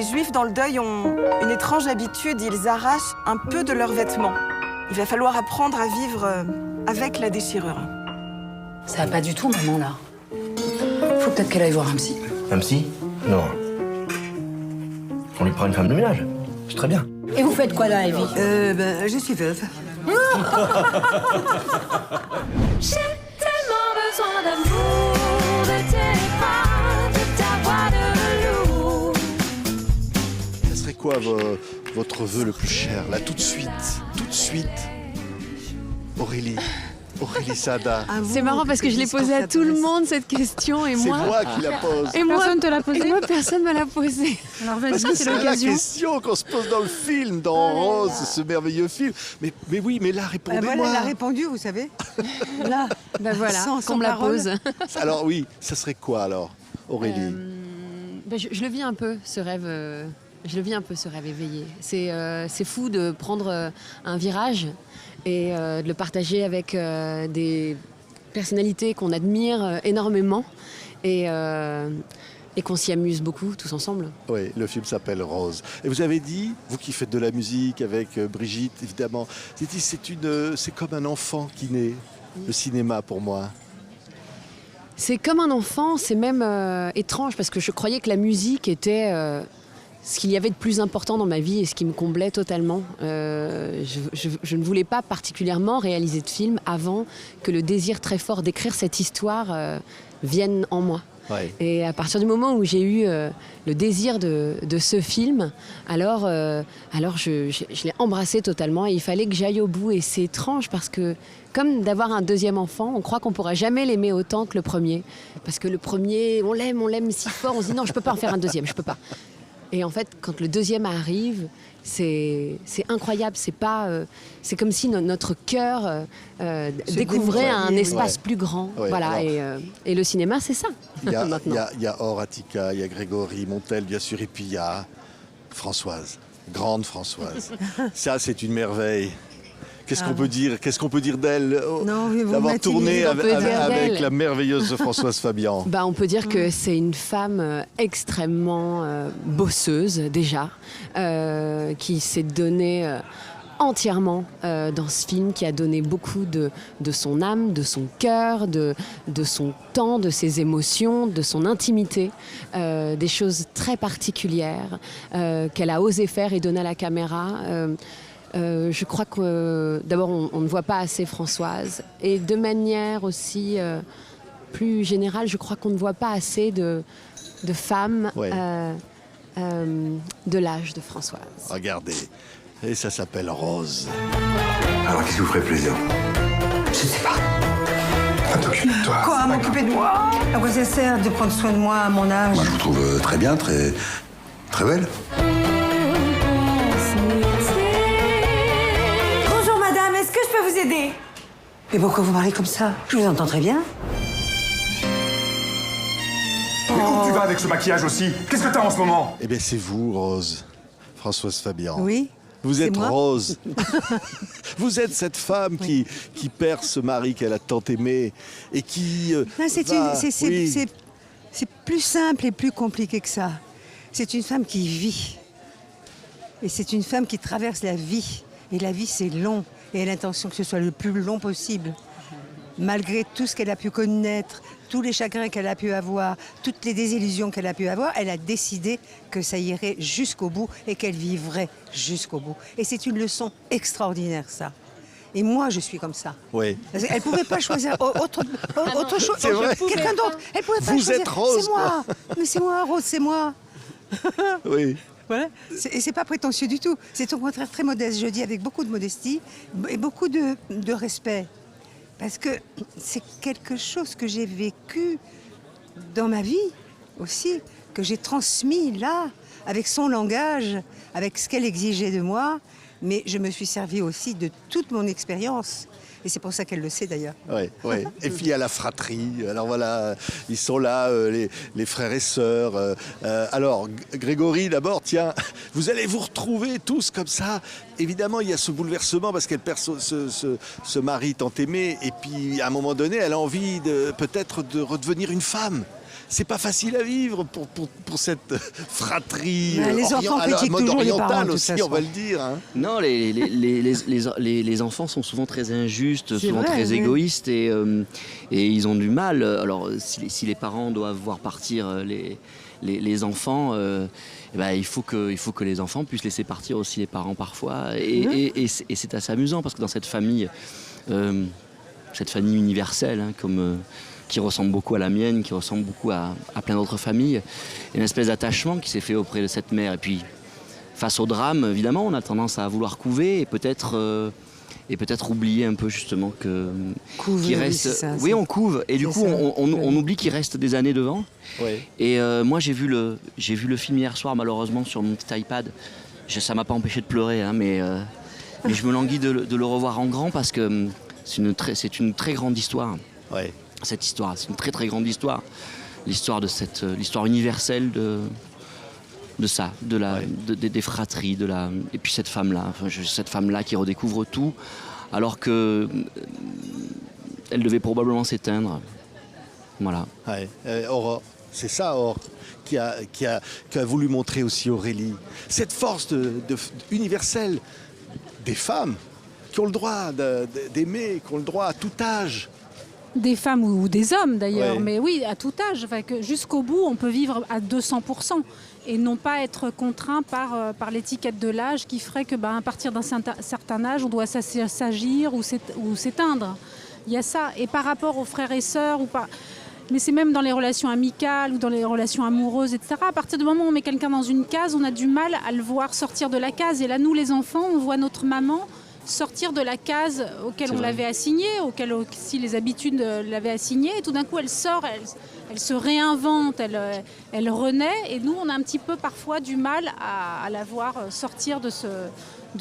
Les Juifs dans le deuil ont une étrange habitude, ils arrachent un peu de leurs vêtements. Il va falloir apprendre à vivre avec la déchirure. Ça va pas du tout, maman, là. Faut peut-être qu'elle aille voir un psy. Un psy? Non. On lui prend une femme de ménage. C'est très bien. Et vous faites quoi dans la vie? Je suis veuve. J'ai tellement besoin d'amour, de tes bras, de ta voix de velours. Ça serait quoi votre vœu le plus cher, là, tout de suite? Tout de suite. Aurélie Sada. C'est marrant parce que je l'ai posée à tout le monde cette question et C'est moi. moi qui la pose. Et moi, Personne te l'a posée? et moi, personne me l'a posée. Alors Parce que vas-y, c'est c'est la l'occasion. question qu'on se pose dans le film, dans Rose, ce merveilleux film. Mais oui, mais là, répondez-moi. Voilà, elle a répondu, vous savez. Là. Ben voilà, Sans qu'on me la parole. pose. Alors oui, ça serait quoi alors, Aurélie? Je le vis un peu, ce rêve. Je le vis un peu, ce rêve éveillé. C'est fou de prendre un virage et de le partager avec des personnalités qu'on admire énormément et qu'on s'y amuse beaucoup tous ensemble. Oui, le film s'appelle Rose. Et vous avez dit, vous qui faites de la musique avec Brigitte, évidemment, vous avez dit c'est comme un enfant qui naît, le cinéma pour moi. C'est comme un enfant, c'est même étrange parce que je croyais que la musique était ce qu'il y avait de plus important dans ma vie et ce qui me comblait totalement. Je ne voulais pas particulièrement réaliser de film avant que le désir très fort d'écrire cette histoire vienne en moi. Ouais. Et à partir du moment où j'ai eu le désir de ce film, alors je l'ai embrassé totalement et il fallait que j'aille au bout. Et c'est étrange parce que, comme d'avoir un deuxième enfant, on croit qu'on ne pourra jamais l'aimer autant que le premier. Parce que le premier, on l'aime si fort, on se dit non, je ne peux pas en faire un deuxième, je ne peux pas. Et en fait, quand le deuxième arrive, c'est incroyable. C'est comme si notre cœur découvrait un espace plus grand. Ouais, voilà. alors- Et le cinéma, c'est ça. Il y a, maintenant. il y a Horatica, il y a Grégory, Montel, bien sûr, et puis il y a Françoise, grande Françoise. Ça, c'est une merveille. Qu'est-ce qu'on peut dire? Qu'est-ce qu'on peut dire d'elle? Non, mais vous D'avoir mettez tourné les- on peut dire avec d'elle. la merveilleuse Françoise Fabian. Bah, on peut dire que c'est une femme extrêmement bosseuse déjà, qui s'est donnée entièrement dans ce film, qui a donné beaucoup de son âme, de son cœur, de son temps, de ses émotions, de son intimité, des choses très particulières qu'elle a osé faire et donner à la caméra. Je crois que d'abord on ne voit pas assez Françoise et de manière aussi plus générale, je crois qu'on ne voit pas assez de femmes Ouais. de l'âge de Françoise. Regardez. Et ça s'appelle Rose. Alors, qu'est-ce qui vous ferait plaisir? Je sais pas. Ah, t'occuper de toi. Quoi, m'occuper de moi? À quoi ça sert de prendre soin de moi à mon âge? Moi, je vous trouve très bien, très belle. Bonjour madame, est-ce que je peux vous aider? Mais pourquoi vous parlez comme ça? Je vous entends très bien. Mais où tu vas avec ce maquillage aussi? Qu'est-ce que t'as en ce moment? Eh bien, c'est vous, Rose. Françoise Fabian. Oui. Vous c'est êtes moi. Rose. Vous êtes cette femme qui perd ce mari qu'elle a tant aimé et qui. Non, c'est plus simple et plus compliqué que ça. C'est une femme qui vit. Et c'est une femme qui traverse la vie. Et la vie, c'est long. Et elle a l'intention que ce soit le plus long possible. Malgré tout ce qu'elle a pu connaître, tous les chagrins qu'elle a pu avoir, toutes les désillusions qu'elle a pu avoir, elle a décidé que ça irait jusqu'au bout et qu'elle vivrait jusqu'au bout. Et c'est une leçon extraordinaire, ça. Et moi, je suis comme ça. Oui. Parce qu'elle ne pouvait pas choisir autre chose. C'est vrai. Quelqu'un d'autre. Elle pouvait pas Vous choisir. êtes Rose, C'est moi. Mais c'est moi, Rose, c'est moi. Oui. Voilà. Et c'est pas prétentieux du tout. C'est au contraire très modeste, je dis, avec beaucoup de modestie et beaucoup de respect. Parce que c'est quelque chose que j'ai vécu dans ma vie aussi, que j'ai transmis là, avec son langage, avec ce qu'elle exigeait de moi. Mais je me suis servi aussi de toute mon expérience. Et c'est pour ça qu'elle le sait d'ailleurs. Oui, oui. Et puis il y a la fratrie. Alors voilà, ils sont là, les frères et sœurs. Alors, Grégory, d'abord, tiens, vous allez vous retrouver tous comme ça. Évidemment, il y a ce bouleversement parce qu'elle perd ce mari tant aimé. Et puis, à un moment donné, elle a envie peut-être de redevenir une femme. C'est pas facile à vivre pour cette fratrie Les enfants à la critiquent mode toujours les orientale parents, de toute aussi, façon. on va le dire. Hein. Non, les enfants sont souvent très injustes, C'est souvent vrai, très oui. égoïstes et ils ont du mal. Alors, si les parents doivent voir partir les enfants, eh ben, il faut que les enfants puissent laisser partir aussi les parents parfois. Et c'est assez amusant parce que dans cette famille universelle, hein, qui ressemble beaucoup à la mienne, qui ressemble beaucoup à plein d'autres familles, il y a une espèce d'attachement qui s'est fait auprès de cette mère. Et puis, face au drame, évidemment, on a tendance à vouloir couver et peut-être oublier un peu justement Couver, qu'il oui, reste. c'est ça, Oui, c'est- on couve et du c'est coup ça. on oublie qu'il reste des années devant. Ouais. Et moi j'ai vu le film hier soir malheureusement sur mon petit iPad. Ça m'a pas empêché de pleurer, hein, mais je me languis de le revoir en grand parce que c'est une très grande histoire. Ouais. Cette histoire, c'est une très très grande histoire. L'histoire universelle de ça, des fratries, et puis cette femme-là qui redécouvre tout, alors que elle devait probablement s'éteindre. Voilà. Ouais. Aurore, c'est ça, Aurore, qui a voulu montrer aussi Aurélie. Cette force universelle des femmes qui ont le droit d'aimer, qui ont le droit à tout âge. Des femmes ou des hommes d'ailleurs, Ouais. mais oui, à tout âge. Enfin, que jusqu'au bout, on peut vivre à 200% et non pas être contraint par l'étiquette de l'âge qui ferait que, à partir d'un certain âge, on doit s'agir ou s'éteindre. Il y a ça. Et par rapport aux frères et sœurs, mais c'est même dans les relations amicales ou dans les relations amoureuses, etc. À partir du moment où on met quelqu'un dans une case, on a du mal à le voir sortir de la case. Et là, nous, les enfants, on voit notre maman sortir de la case auquel C'est on vrai. l'avait assignée, auquel aussi les habitudes l'avaient assignée. Et tout d'un coup, elle sort, elle se réinvente, elle renaît. Et nous, on a un petit peu parfois du mal à la voir sortir de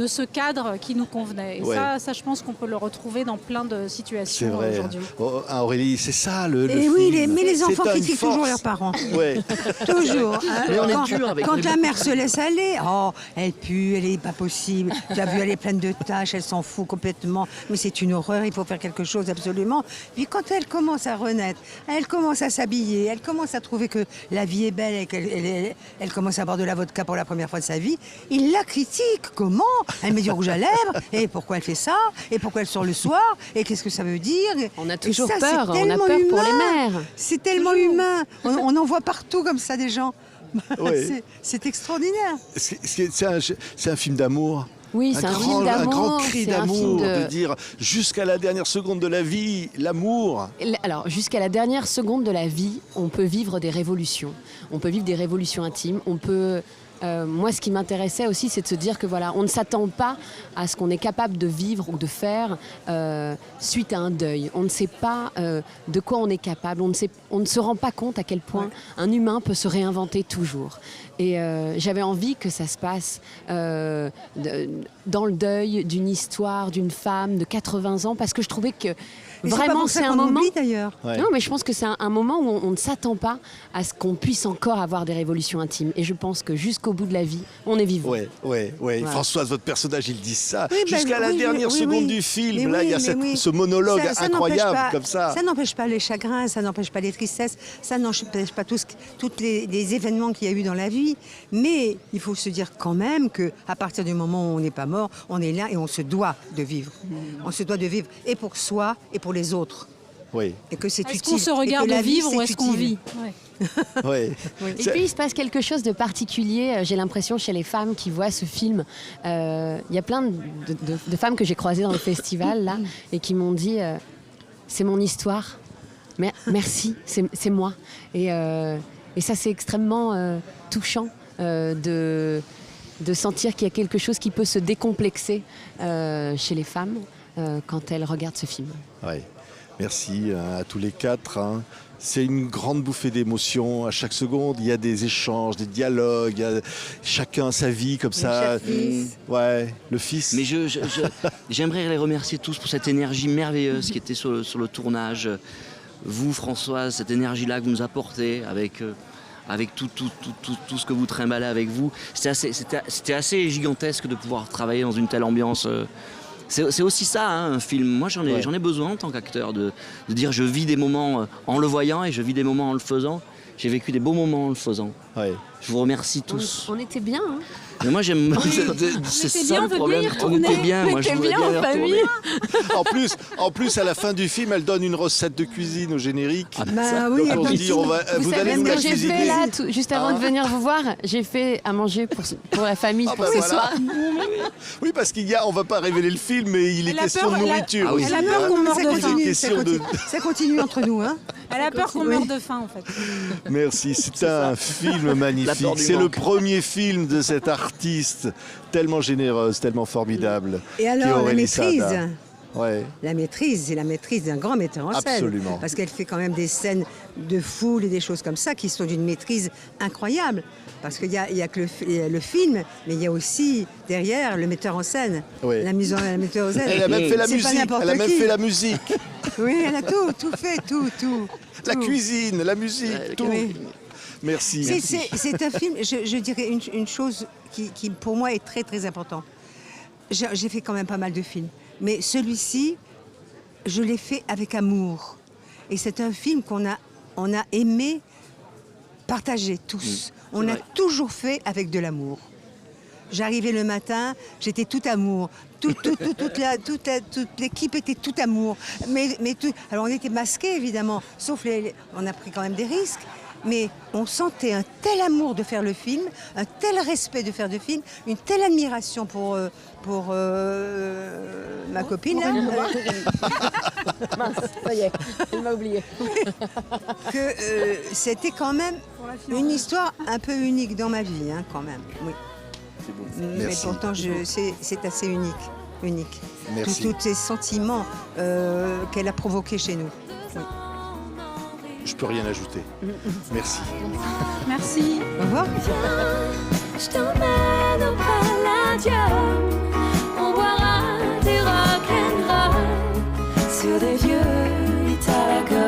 ce cadre qui nous convenait. Et Ouais. ça, je pense qu'on peut le retrouver dans plein de C'est situations vrai. aujourd'hui. Oh, hein, Aurélie, c'est ça le Et film. oui, mais les enfants C'est une critiquent force. toujours leurs parents. Ouais. Toujours. hein. Mais on est Quand, dur avec quand les- la mère se laisse aller, oh, elle pue, elle est pas possible. Tu as vu, elle est pleine de tâches, elle s'en fout complètement. Mais c'est une horreur, il faut faire quelque chose absolument. Puis quand elle commence à renaître, elle commence à s'habiller, elle commence à trouver que la vie est belle et qu'elle commence à boire de la vodka pour la première fois de sa vie, il la critique. Comment? Elle met du rouge à lèvres. Et pourquoi elle fait ça? Et pourquoi elle sort le soir? Et qu'est-ce que ça veut dire? On a Et toujours ça, peur, c'est on a tellement peur pour les humain. mères. C'est tellement humain. On en voit partout comme ça des gens. Ouais. C'est extraordinaire. C'est un film d'amour. Oui, c'est un film Un grand d'amour. cri C'est un film d'amour, de dire jusqu'à la dernière seconde de la vie, l'amour. Alors, jusqu'à la dernière seconde de la vie, on peut vivre des révolutions. On peut vivre des révolutions intimes. On peut. Moi, ce qui m'intéressait aussi, c'est de se dire que voilà, on ne s'attend pas à ce qu'on est capable de vivre ou de faire suite à un deuil. On ne sait pas de quoi on est capable. On ne se rend pas compte à quel point un humain peut se réinventer toujours. Et j'avais envie que ça se passe dans le deuil d'une histoire d'une femme de 80 ans, parce que je trouvais que Mais pas vraiment pour ça c'est un qu'on moment. oublie, d'ailleurs. Ouais. Non, mais je pense que c'est un moment où on ne s'attend pas à ce qu'on puisse encore avoir des révolutions intimes. Et je pense que jusqu'au bout de la vie, on est vivant. Ouais. Voilà. Françoise, votre personnage, il dit ça. Oui, ben, Jusqu'à la oui, dernière oui, seconde oui. du film, Mais là, il y a oui, mais oui. ce monologue Ça incroyable n'empêche pas- comme ça. Ça n'empêche pas les chagrins, ça n'empêche pas les tristesses, ça n'empêche pas tous les événements qu'il y a eu dans la vie. Mais il faut se dire quand même qu'à partir du moment où on n'est pas mort, on est là et on se doit de vivre. On se doit de vivre et pour soi et pour les autres. Oui, Et que c'est Est-ce utile. qu'on se Et regarde que la vie, vivre ou c'est est-ce qu'on utile. vit? Ouais. oui. Et puis il se passe quelque chose de particulier, j'ai l'impression, chez les femmes qui voient ce film. Il y a plein de femmes que j'ai croisées dans le festival là, et qui m'ont dit c'est mon histoire, merci, c'est moi. Et ça c'est extrêmement touchant de sentir qu'il y a quelque chose qui peut se décomplexer chez les femmes quand elles regardent ce film. Ouais. Merci à tous les quatre. Hein. C'est une grande bouffée d'émotions. À chaque seconde, il y a des échanges, des dialogues. Il y a chacun sa vie comme ça. cher fils. Ouais, le fils. Mais j'aimerais les remercier tous pour cette énergie merveilleuse qui était sur le tournage. Vous, Françoise, cette énergie-là que vous nous apportez avec tout ce que vous trimballez avec vous. C'était assez gigantesque de pouvoir travailler dans une telle ambiance. C'est aussi ça, hein, un film. Moi, j'en ai besoin en tant qu'acteur de dire je vis des moments en le voyant et je vis des moments en le faisant. J'ai vécu des beaux moments en le faisant. Ouais. Je vous remercie tous. On était bien. Hein. Mais moi, j'aime. C'est ça le problème. On était bien. Moi, je voulais bien y retourner. En plus, à la fin du film, elle donne une recette de cuisine au générique. Bah oui, Donc on se dit, vous allez nous la j'ai cuisiner. fait là, juste avant de venir vous voir, j'ai fait à manger pour la famille pour ce soir. Oui, parce on va pas révéler le film, mais il est question de nourriture. Ah oui. Elle a peur qu'on meure de faim. Ça continue entre nous, hein. Elle a peur qu'on meure de faim, en fait. Merci, c'est un film magnifique. peur du C'est le manque. premier film de cette artiste tellement généreuse, tellement formidable. Et qui est alors, la Aurélie maîtrise. Sada. Ouais. La maîtrise, c'est la maîtrise d'un grand metteur en scène. Absolument. Parce qu'elle fait quand même des scènes de foule et des choses comme ça qui sont d'une maîtrise incroyable. Parce qu'il y a que le film, mais il y a aussi derrière le metteur en scène. Oui. La metteur en scène. Elle a même fait la C'est pas musique. n'importe Elle a même qui. fait la musique, Oui, elle a tout fait, tout. la tout. cuisine, la musique, tout. Oui. Merci. C'est un film, je dirais une chose qui pour moi est très très important. J'ai fait quand même pas mal de films, mais celui-ci, je l'ai fait avec amour. Et c'est un film on a aimé partager tous. On a toujours fait avec de l'amour. J'arrivais le matin, j'étais tout amour. Toute l'équipe était tout amour. Alors on était masqués évidemment, sauf on a pris quand même des risques. Mais on sentait un tel amour de faire le film, un tel respect de faire le film, une telle admiration pour ma copine là, Mince, ça y est, elle m'a oublié. que c'était quand même une histoire un peu unique dans ma vie, hein, quand même. Oui. Mais Merci. pourtant, c'est assez unique. Merci. Tous ces sentiments qu'elle a provoqués chez nous. Oui. Je peux rien ajouter. Merci. Merci. Au revoir. Je t'emmène au Palladium. On boira des rock'n'roll sur des vieux Italiens.